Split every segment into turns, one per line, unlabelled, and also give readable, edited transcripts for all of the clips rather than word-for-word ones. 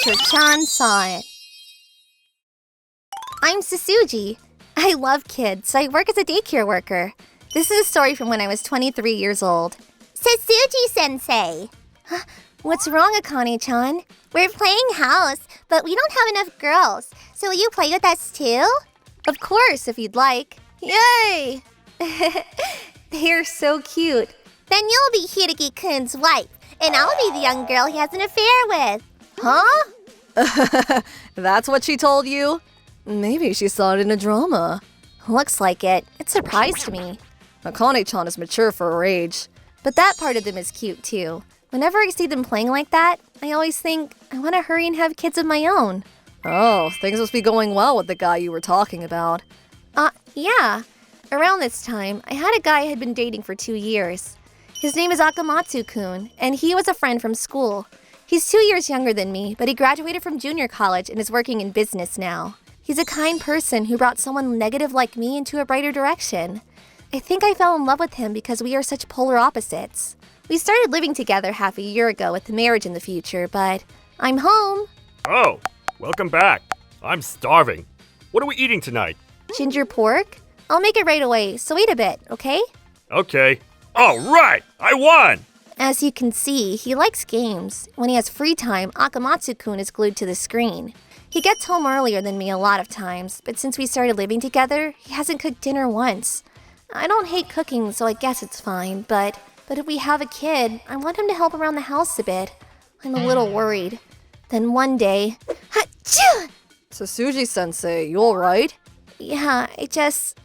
after Chan saw it. I'm Sasuji. I love kids, so I work as a daycare worker. This is a story from when I was 23 years old.
Sasuji-sensei!
What's wrong, Akane-chan?
We're playing house, but we don't have enough girls. So will you play with us too?
Of course, if you'd like. Yay! They're so cute.
Then you'll be Hiragi-kun's wife, and I'll be the young girl he has an affair with.
Huh? That's what she told you? Maybe she saw it in a drama. Looks like it. It surprised me. Akane-chan is mature for her age. But that part of them is cute too. Whenever I see them playing like that, I always think, I want to hurry and have kids of my own. Oh, things must be going well with the guy you were talking about. Yeah. Around this time, I had a guy I had been dating for 2 years. His name is Akamatsu-kun, and he was a friend from school. He's 2 years younger than me, but he graduated from junior college and is working in business now. He's a kind person who brought someone negative like me into a brighter direction. I think I fell in love with him because we are such polar opposites. We started living together half a year ago with marriage in the future, but I'm home.
Oh, welcome back. I'm starving. What are we eating tonight?
Ginger pork? I'll make it right away, so wait a bit, okay?
Okay. All right, I won!
As you can see, he likes games. When he has free time, Akamatsu-kun is glued to the screen. He gets home earlier than me a lot of times, but since we started living together, he hasn't cooked dinner once. I don't hate cooking, so I guess it's fine, but if we have a kid, I want him to help around the house a bit. I'm a little worried. Then one day... Achoo! Sasuji-sensei, you alright? Yeah, I just...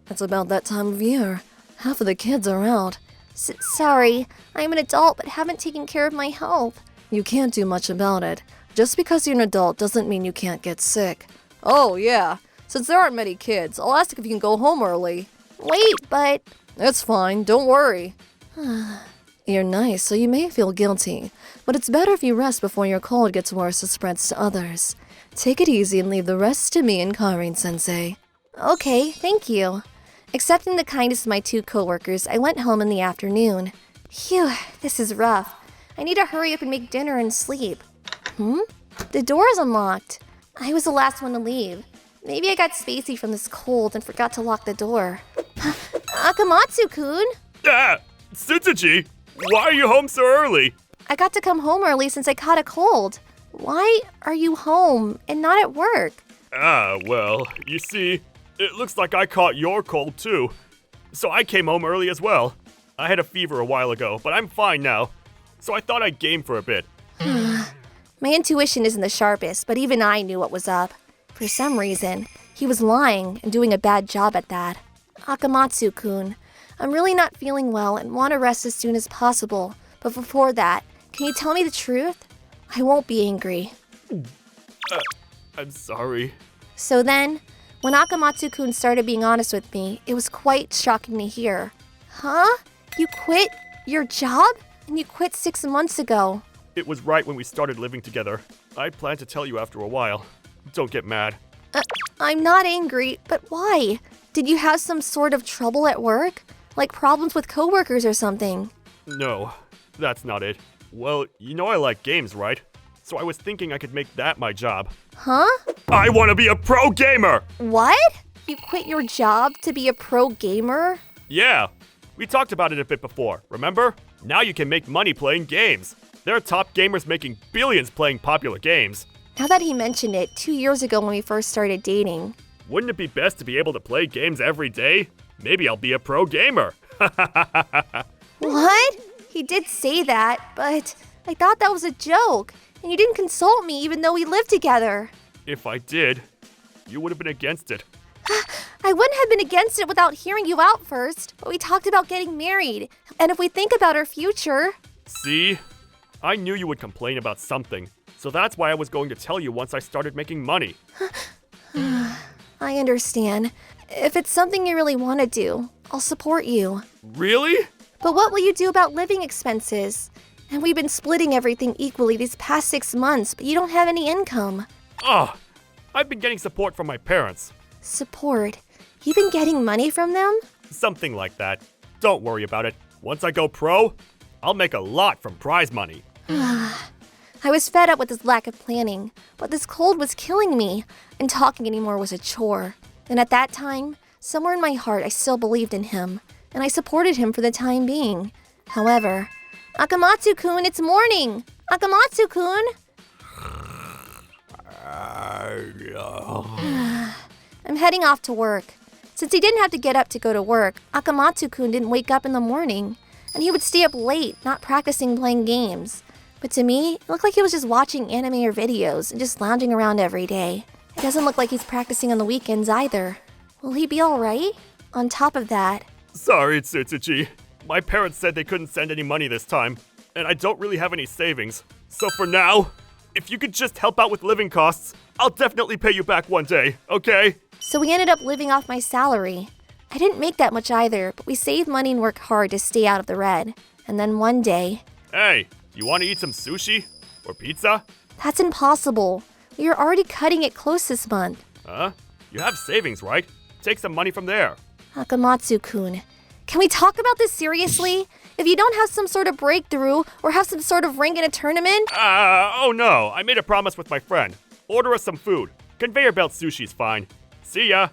It's about that time of year. Half of the kids are out. Sorry, I'm an adult but haven't taken care of my health. You can't do much about it. Just because you're an adult doesn't mean you can't get sick. Oh, yeah. Since there aren't many kids, I'll ask if you can go home early. Wait, but... It's fine, don't worry. You're nice, so you may feel guilty. But it's better if you rest before your cold gets worse and spreads to others. Take it easy and leave the rest to me and Karin-sensei. Okay, thank you. Accepting the kindness of my 2 coworkers, I went home in the afternoon. Phew, this is rough. I need to hurry up and make dinner and sleep. The door is unlocked. I was the last one to leave. Maybe I got spacey from this cold and forgot to lock the door. Akamatsu-kun!
Tsutsuji, why are you home so early?
I got to come home early since I caught a cold. Why are you home and not at work?
Well, you see, it looks like I caught your cold too. So I came home early as well. I had a fever a while ago, but I'm fine now. So I thought I'd game for a bit.
My intuition isn't the sharpest, but even I knew what was up. For some reason, he was lying and doing a bad job at that. Akamatsu-kun, I'm really not feeling well and want to rest as soon as possible. But before that, can you tell me the truth? I won't be angry.
I'm sorry.
So then, when Akamatsu-kun started being honest with me, it was quite shocking to hear. Huh? You quit your job? And you quit 6 months ago.
It was right when we started living together. I planned to tell you after a while. Don't get mad.
I'm not angry, but why? Did you have some sort of trouble at work? Like problems with coworkers or something?
No, that's not it. Well, you know I like games, right? So I was thinking I could make that my job.
Huh?
I want to be a pro gamer!
What? You quit your job to be a pro gamer?
Yeah, we talked about it a bit before, remember? Now you can make money playing games. There are top gamers making billions playing popular games.
Now that he mentioned it, 2 years ago when we first started dating.
Wouldn't it be best to be able to play games every day? Maybe I'll be a pro gamer.
What? He did say that, but I thought that was a joke. And you didn't consult me even though we lived together.
If I did, you would have been against it.
I wouldn't have been against it without hearing you out first. But we talked about getting married. And if we think about our future...
See? I knew you would complain about something. So that's why I was going to tell you once I started making money.
I understand. If it's something you really want to do, I'll support you.
Really?
But what will you do about living expenses? And we've been splitting everything equally these past 6 months, but you don't have any income.
Oh, I've been getting support from my parents.
Support? You've been getting money from them?
Something like that. Don't worry about it. Once I go pro, I'll make a lot from prize money.
I was fed up with his lack of planning, but this cold was killing me, and talking anymore was a chore. And at that time, somewhere in my heart I still believed in him, and I supported him for the time being. However, Akamatsu-kun, it's morning! Akamatsu-kun! I'm heading off to work. Since he didn't have to get up to go to work, Akamatsu-kun didn't wake up in the morning, and he would stay up late, not practicing playing games. But to me, it looked like he was just watching anime or videos and just lounging around every day. It doesn't look like he's practicing on the weekends either. Will he be alright? On top of that...
Sorry, Tsutsuchi. My parents said they couldn't send any money this time, and I don't really have any savings. So for now, if you could just help out with living costs, I'll definitely pay you back one day, okay?
So we ended up living off my salary. I didn't make that much either, but we saved money and worked hard to stay out of the red. And then one day...
Hey, you want to eat some sushi? Or pizza?
That's impossible. We are already cutting it close this month.
Huh? You have savings, right? Take some money from there.
Akamatsu-kun, can we talk about this seriously? If you don't have some sort of breakthrough or have some sort of ring in a tournament...
Oh no, I made a promise with my friend. Order us some food. Conveyor belt sushi's fine. See ya.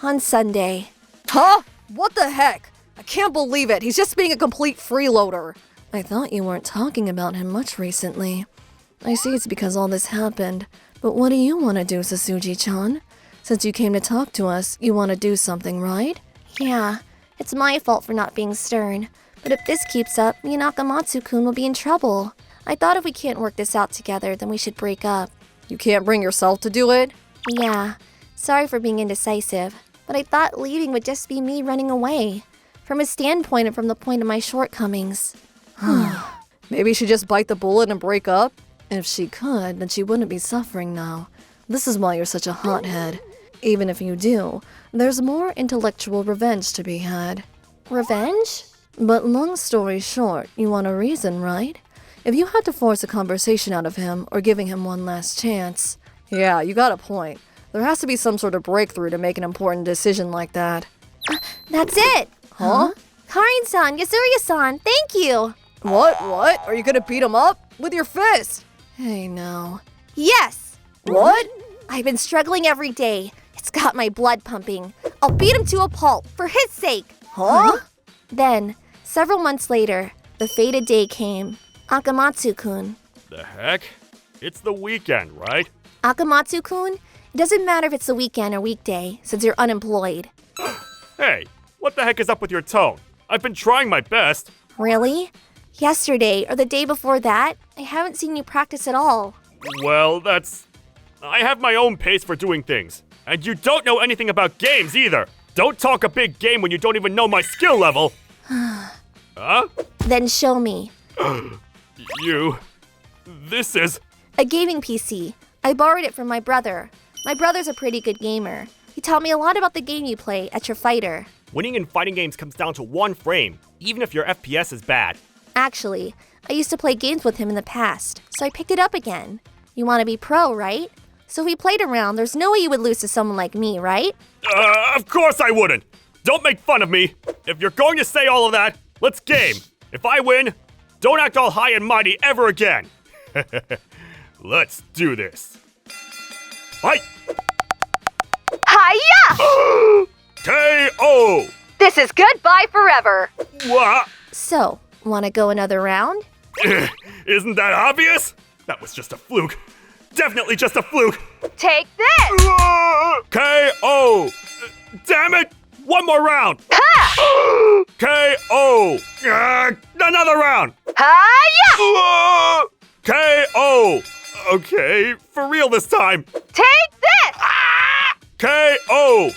On Sunday.
Huh? What the heck? I can't believe it. He's just being a complete freeloader.
I thought you weren't talking about him much recently. I see it's because all this happened. But what do you want to do, Sasuji-chan? Since you came to talk to us, you want to do something, right? Yeah, it's my fault for not being stern. But if this keeps up, me and Akamatsu-kun will be in trouble. I thought if we can't work this out together, then we should break up.
You can't bring yourself to do it?
Yeah, sorry for being indecisive. But I thought leaving would just be me running away. From his standpoint and from the point of my shortcomings.
Maybe she just bite the bullet and break up?
If she could, then she wouldn't be suffering now. This is why you're such a hothead. Even if you do, there's more intellectual revenge to be had. Revenge? But long story short, you want a reason, right? If you had to force a conversation out of him or giving him one last chance...
Yeah, you got a point. There has to be some sort of breakthrough to make an important decision like that.
That's it!
Huh?
Karin-san, Yasuri-san, thank you!
What? Are you gonna beat him up? With your fist?
Hey, no.
Yes!
What?
I've been struggling every day. It's got my blood pumping. I'll beat him to a pulp, for his sake.
Huh?
Then, several months later, the fated day came. Akamatsu-kun.
The heck? It's the weekend, right?
Akamatsu-kun, it doesn't matter if it's the weekend or weekday, since you're unemployed.
Hey, what the heck is up with your tone? I've been trying my best.
Really? Yesterday, or the day before that, I haven't seen you practice at all.
Well, I have my own pace for doing things. And you don't know anything about games either. Don't talk a big game when you don't even know my skill level. Huh?
Then show me.
This is...
A gaming PC. I borrowed it from my brother. My brother's a pretty good gamer. He taught me a lot about the game you play, Etra Fighter.
Winning in fighting games comes down to one frame, even if your FPS is bad.
Actually, I used to play games with him in the past, so I picked it up again. You want to be pro, right? So if we played around, there's no way you would lose to someone like me, right?
Of course I wouldn't! Don't make fun of me! If you're going to say all of that, let's game! If I win, don't act all high and mighty ever again! Let's do this. Fight!
Hiya!
KO!
This is goodbye forever.
What?
So, want to go another round?
Isn't that obvious? That was just a fluke. Definitely just a fluke.
Take this.
KO! Damn it! One more round.
Ha!
KO! Another round.
Hiya!
KO! Okay, for real this time.
Take this.
KO!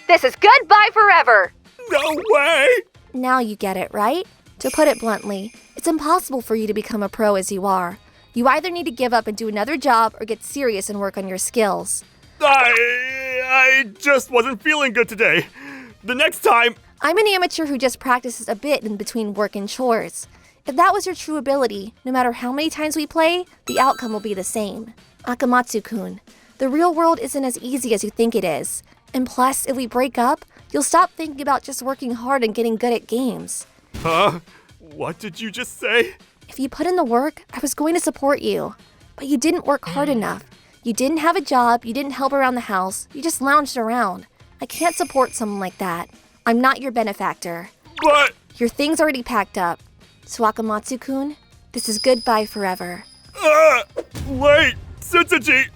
This is goodbye forever.
No way!
Now you get it, right? To put it bluntly, it's impossible for you to become a pro as you are. You either need to give up and do another job or get serious and work on your skills.
I just wasn't feeling good today. The next time...
I'm an amateur who just practices a bit in between work and chores. If that was your true ability, no matter how many times we play, the outcome will be the same. Akamatsu-kun, the real world isn't as easy as you think it is. And plus, if we break up, you'll stop thinking about just working hard and getting good at games.
Huh? What did you just say?
If you put in the work, I was going to support you. But you didn't work hard enough. You didn't have a job, you didn't help around the house, you just lounged around. I can't support someone like that. I'm not your benefactor.
But...
Your thing's already packed up. So Akamatsu-kun, this is goodbye forever.
Wait! Tsutsuji!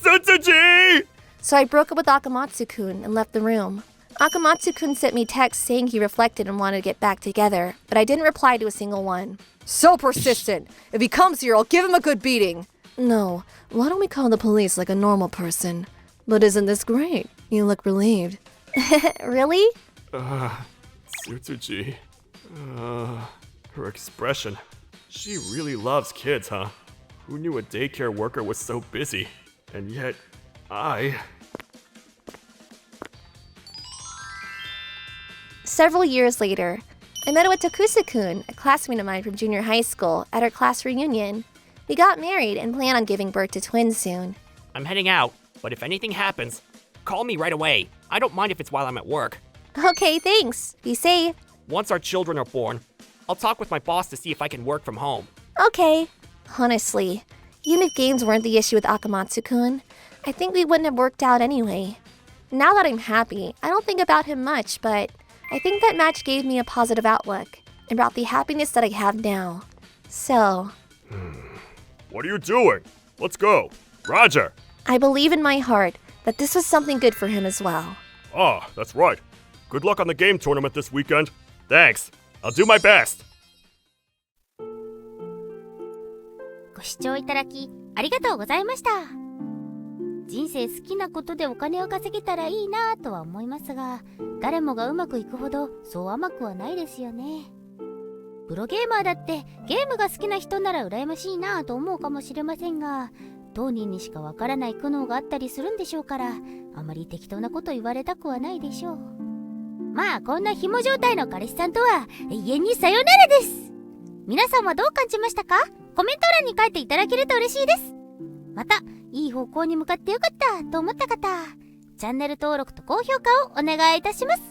Tsutsuji!
So I broke up with Akamatsu-kun and left the room. Akamatsu-kun sent me texts saying he reflected and wanted to get back together, but I didn't reply to a single one.
So persistent. If he comes here, I'll give him a good beating.
No, why don't we call the police like a normal person?
But isn't this great? You look relieved.
Really?
Tsutsuji. Her expression. She really loves kids, huh? Who knew a daycare worker was so busy? And yet,
Several years later, I met with Takusa-kun, a classmate of mine from junior high school, at our class reunion. We got married and plan on giving birth to twins soon.
I'm heading out, but if anything happens, call me right away. I don't mind if it's while I'm at work.
Okay, thanks. Be safe.
Once our children are born, I'll talk with my boss to see if I can work from home.
Okay. Honestly, even if games weren't the issue with Akamatsu-kun, I think we wouldn't have worked out anyway. Now that I'm happy, I don't think about him much, but I think that match gave me a positive outlook and brought the happiness that I have now. So...
What are you doing? Let's go. Roger!
I believe in my heart that this was something good for him as well.
Ah, that's right. Good luck on the game tournament this weekend. Thanks. I'll do my best.
ご視聴いただきありがとうございました。人生好きなことでお金を稼げたらいいなとは思いますが、誰もがうまくいくほどそう甘くはないですよね。プロゲーマーだってゲームが好きな人なら羨ましいなと思うかもしれませんが、当人にしかわからない苦悩があったりするんでしょうから、あまり適当なこと言われたくはないでしょう。まあこんな紐状態の彼氏さんとは永遠にさよならです。皆さんはどう感じましたか？コメント欄に書いていただけると嬉しいです。またいい方向に向かってよかったと思った方、チャンネル登録と高評価をお願いいたします。